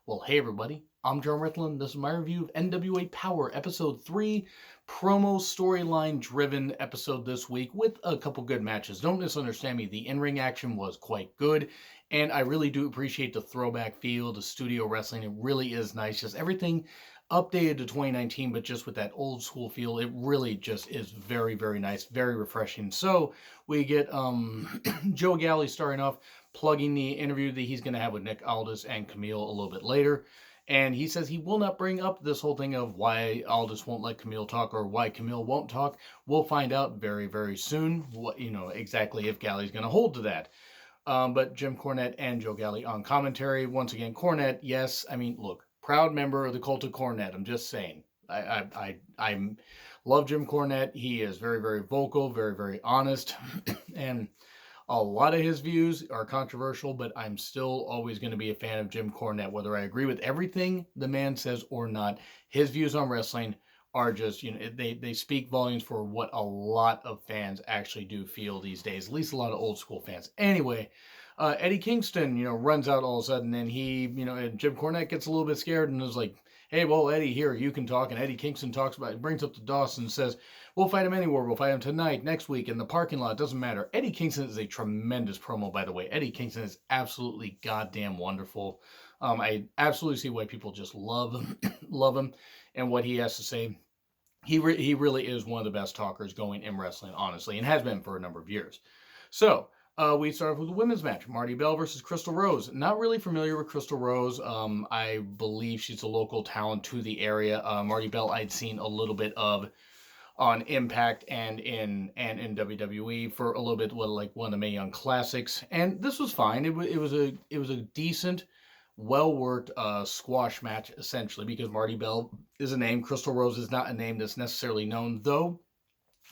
Well, hey everybody, I'm John Ritlin. This is my review of NWA Powerrr Episode 3, promo storyline driven episode this week with a couple good matches. Don't misunderstand me, the in-ring action was quite good, and I really do appreciate the throwback feel, the studio wrestling. It really is nice. Just everything updated to 2019, but just with that old school feel. It really just is very, very nice, very refreshing. So we get Joe Galli starting off, plugging the interview that he's going to have with Nick Aldis and Camille a little bit later. And he says he will not bring up this whole thing of why Aldis won't let Camille talk or why Camille won't talk. We'll find out very, very soon what, exactly if Galli's going to hold to that. But Jim Cornette and Joe Galli on commentary. Once again, Cornette, yes. I mean, look, proud member of the cult of Cornette. I'm just saying. I love Jim Cornette. He is very, very vocal, very, very honest. And a lot of his views are controversial, but I'm still always going to be a fan of Jim Cornette, whether I agree with everything the man says or not. His views on wrestling are just, they speak volumes for what a lot of fans actually do feel these days, at least a lot of old school fans. Anyway, Eddie Kingston, runs out all of a sudden, and and Jim Cornette gets a little bit scared and is like, hey, well, Eddie, here, you can talk. And Eddie Kingston brings up to Dawson and says, we'll fight him anywhere. We'll fight him tonight, next week, in the parking lot. It doesn't matter. Eddie Kingston is a tremendous promo, by the way. Eddie Kingston is absolutely goddamn wonderful. I absolutely see why people just love him and what he has to say. He really is one of the best talkers going in wrestling, honestly, and has been for a number of years. So, we start off with the women's match. Marty Bell versus Crystal Rose. Not really familiar with Crystal Rose. I believe she's a local talent to the area. Marty Bell I'd seen a little bit of on Impact and in WWE for a little bit, like one of the Mae Young Classics. And this was fine. It was a decent, well-worked squash match, essentially, because Marty Bell is a name. Crystal Rose is not a name that's necessarily known, though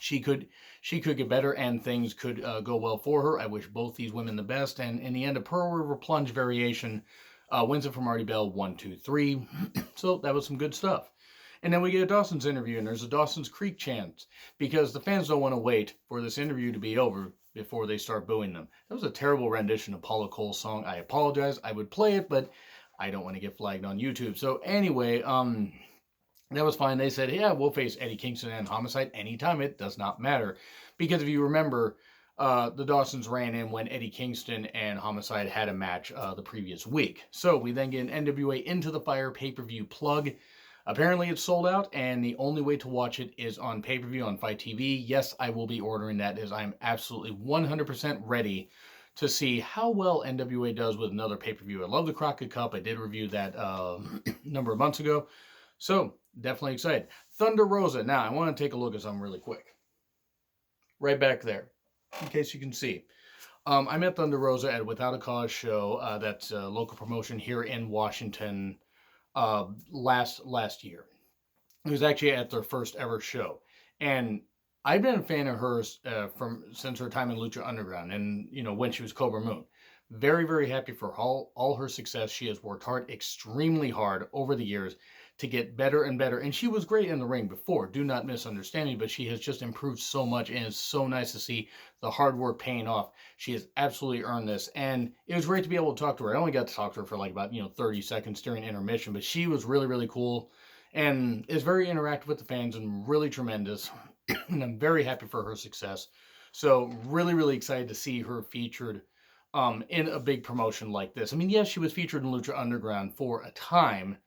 she could get better and things could go well for her. I wish both these women the best. And in the end, a Pearl River Plunge variation wins it for Marty Bell 1, 2, 3. So that was some good stuff. And then we get a Dawson's interview, and there's a Dawson's Creek chant because the fans don't want to wait for this interview to be over before they start booing them. That was a terrible rendition of Paula Cole's song. I apologize. I would play it, but I don't want to get flagged on YouTube. So anyway, that was fine. They said, yeah, we'll face Eddie Kingston and Homicide anytime. It does not matter. Because if you remember, the Dawsons ran in when Eddie Kingston and Homicide had a match the previous week. So we then get an NWA Into the Fire pay-per-view plug. Apparently it's sold out, and the only way to watch it is on pay-per-view on Fight TV. Yes, I will be ordering that, as I'm absolutely 100% ready to see how well NWA does with another pay-per-view. I love the Crockett Cup. I did review that a number of months ago. So, definitely excited. Thunder Rosa. Now, I want to take a look at something really quick. Right back there, in case you can see. I met Thunder Rosa at Without a Cause show. That's a local promotion here in Washington last year. It was actually at their first ever show. And I've been a fan of hers since her time in Lucha Underground and, when she was Cobra Moon. Very, very happy for all her success. She has worked extremely hard over the years to get better and better. And she was great in the ring before. Do not misunderstand me, but she has just improved so much, and it's so nice to see the hard work paying off. She has absolutely earned this, and it was great to be able to talk to her. I only got to talk to her for like about 30 seconds during intermission, but she was really, really cool and is very interactive with the fans and really tremendous. And I'm very happy for her success. So really, really excited to see her featured in a big promotion like this. I mean, yes, she was featured in Lucha Underground for a time,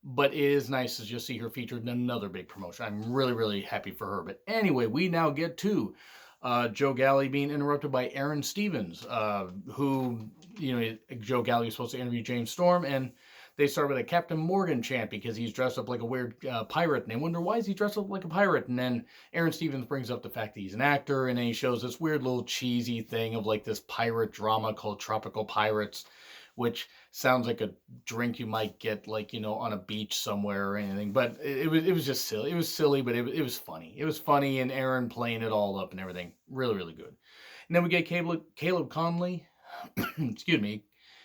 but it is nice to just see her featured in another big promotion. I'm really, really happy for her. But anyway, we now get to Joe Galli being interrupted by Aaron Stevens, who, Joe Galli was supposed to interview James Storm, and they start with a Captain Morgan chant because he's dressed up like a weird pirate, and they wonder, why is he dressed up like a pirate? And then Aaron Stevens brings up the fact that he's an actor, and then he shows this weird little cheesy thing of like this pirate drama called Tropical Pirates, which sounds like a drink you might get on a beach somewhere or anything. But it was just silly. It was silly, but it was funny. It was funny, and Aaron playing it all up and everything. Really, really good. And then we get Caleb Konley, excuse me,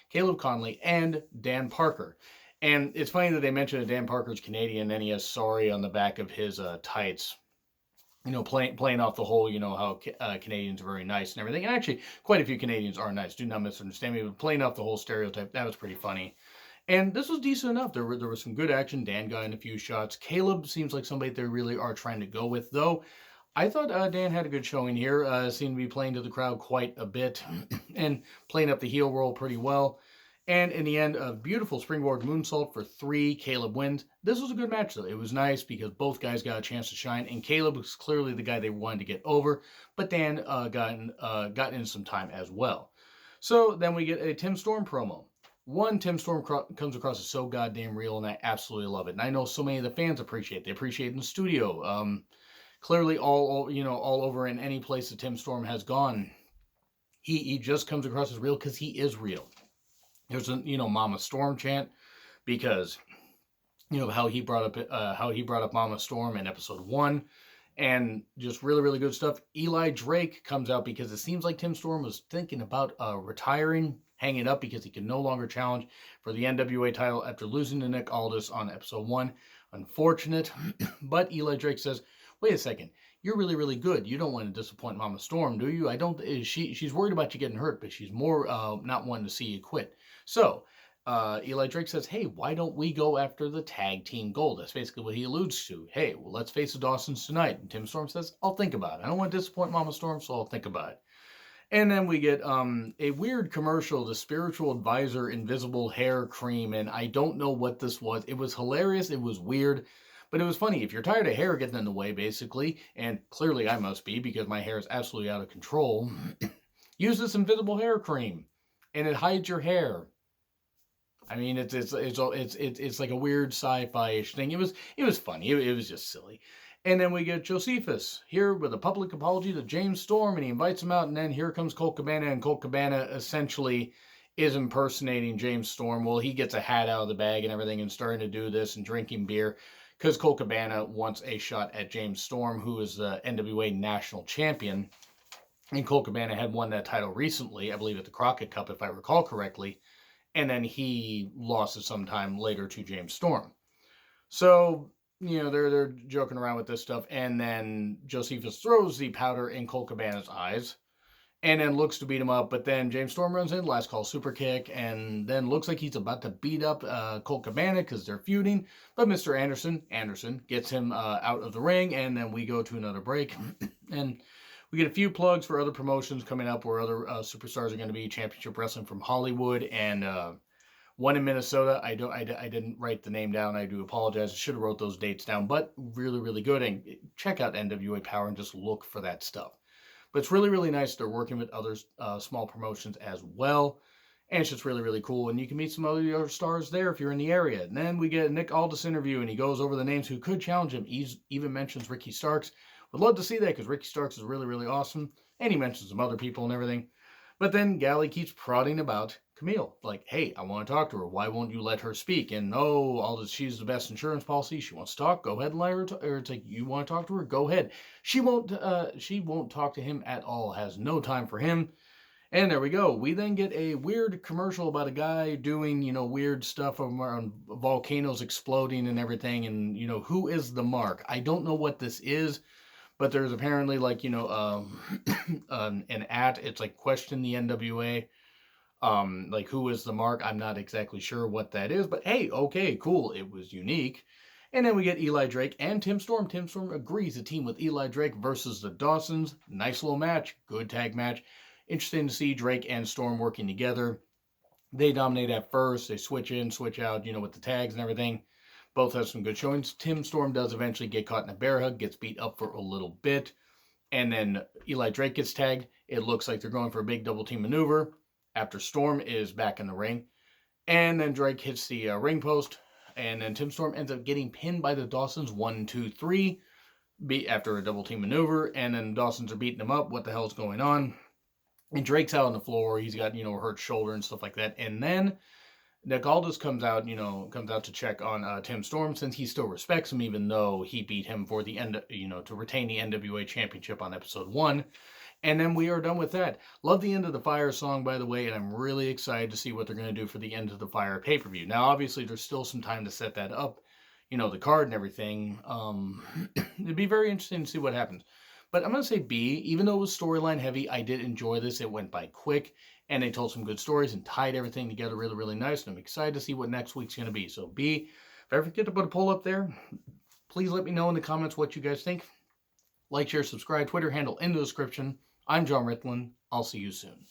Caleb Konley and Dan Parker. And it's funny that they mentioned that Dan Parker's Canadian, and he has sorry on the back of his tights. Playing off the whole, how Canadians are very nice and everything. And actually, quite a few Canadians are nice. Do not misunderstand me. But playing off the whole stereotype, that was pretty funny. And this was decent enough. There was some good action. Dan got in a few shots. Caleb seems like somebody they really are trying to go with, though. I thought Dan had a good showing here. Seemed to be playing to the crowd quite a bit and playing up the heel role pretty well. And in the end, a beautiful springboard moonsault for 3. Caleb wins. This was a good match, though. It was nice because both guys got a chance to shine, and Caleb was clearly the guy they wanted to get over, but Dan got in some time as well. So then we get a Tim Storm promo. Tim Storm comes across as so goddamn real, and I absolutely love it. And I know so many of the fans appreciate it. They appreciate it in the studio. Clearly, all over in any place that Tim Storm has gone, he just comes across as real because he is real. There's a Mama Storm chant because how he brought up Mama Storm in episode 1, and just really, really good stuff. Eli Drake comes out because it seems like Tim Storm was thinking about retiring, hanging up because he can no longer challenge for the NWA title after losing to Nick Aldis on episode 1. Unfortunate, but Eli Drake says, wait a second, you're really, really good. You don't want to disappoint Mama Storm, do you? She's worried about you getting hurt, but she's more not wanting to see you quit. So, Eli Drake says, hey, why don't we go after the tag team gold? That's basically what he alludes to. Hey, well, let's face the Dawsons tonight. And Tim Storm says, I'll think about it. I don't want to disappoint Mama Storm, so I'll think about it. And then we get a weird commercial, the Spiritual Advisor Invisible Hair Cream, and I don't know what this was. It was hilarious. It was weird. But it was funny. If you're tired of hair getting in the way, basically, and clearly I must be because my hair is absolutely out of control, use this invisible hair cream, and it hides your hair. I mean, it's like a weird sci-fi-ish thing. It was funny. It was just silly. And then we get Josephus here with a public apology to James Storm, and he invites him out. And then here comes Colt Cabana, and Colt Cabana essentially is impersonating James Storm. Well, he gets a hat out of the bag and everything, and starting to do this and drinking beer because Colt Cabana wants a shot at James Storm, who is the NWA National Champion. And Colt Cabana had won that title recently, I believe at the Crockett Cup, if I recall correctly. And then he lost it sometime later to James Storm. So, they're joking around with this stuff. And then Josephus throws the powder in Colt Cabana's eyes and then looks to beat him up. But then James Storm runs in, last call super kick, and then looks like he's about to beat up Colt Cabana because they're feuding. But Mr. Anderson gets him out of the ring, and then we go to another break. And we get a few plugs for other promotions coming up where other superstars are going to be. Championship Wrestling from Hollywood and one in Minnesota. I didn't write the name down. I do apologize. I should have wrote those dates down, but really, really good. And check out NWA Powerrr and just look for that stuff. But it's really, really nice. They're working with other small promotions as well. And it's just really, really cool. And you can meet some other stars there if you're in the area. And then we get a Nick Aldis interview, and he goes over the names who could challenge him. He even mentions Ricky Starks. Would love to see that because Ricky Starks is really, really awesome. And he mentions some other people and everything. But then Galley keeps prodding about Camille. Like, hey, I want to talk to her. Why won't you let her speak? And no, Aldis, she's the best insurance policy. She wants to talk. Go ahead and let her talk. Or it's like, you want to talk to her? Go ahead. She won't talk to him at all. Has no time for him. And there we go. We then get a weird commercial about a guy doing, weird stuff on volcanoes exploding and everything. And, who is the mark? I don't know what this is. But there's apparently like, an at, it's like question the NWA, like who is the mark? I'm not exactly sure what that is, but hey, okay, cool. It was unique. And then we get Eli Drake and Tim Storm. Tim Storm agrees to team with Eli Drake versus the Dawsons. Nice little match. Good tag match. Interesting to see Drake and Storm working together. They dominate at first. They switch in, switch out, with the tags and everything. Both have some good showings. Tim Storm does eventually get caught in a bear hug, gets beat up for a little bit. And then Eli Drake gets tagged. It looks like they're going for a big double team maneuver after Storm is back in the ring. And then Drake hits the ring post. And then Tim Storm ends up getting pinned by the Dawsons 1, 2, 3 after a double team maneuver. And then Dawsons are beating him up. What the hell's going on? And Drake's out on the floor. He's got, a hurt shoulder and stuff like that. And then Nick Aldis comes out to check on Tim Storm since he still respects him, even though he beat him for the end, to retain the NWA Championship on episode 1. And then we are done with that. Love the End of the Fire song, by the way, and I'm really excited to see what they're going to do for the End of the Fire pay-per-view. Now, obviously, there's still some time to set that up, the card and everything. It'd be very interesting to see what happens. But I'm going to say B, even though it was storyline heavy, I did enjoy this. It went by quick. and they told some good stories and tied everything together really, really nice. And I'm excited to see what next week's going to be. So if I ever forget to put a poll up there, please let me know in the comments what you guys think. Like, share, subscribe, Twitter handle in the description. I'm John Ritlin. I'll see you soon.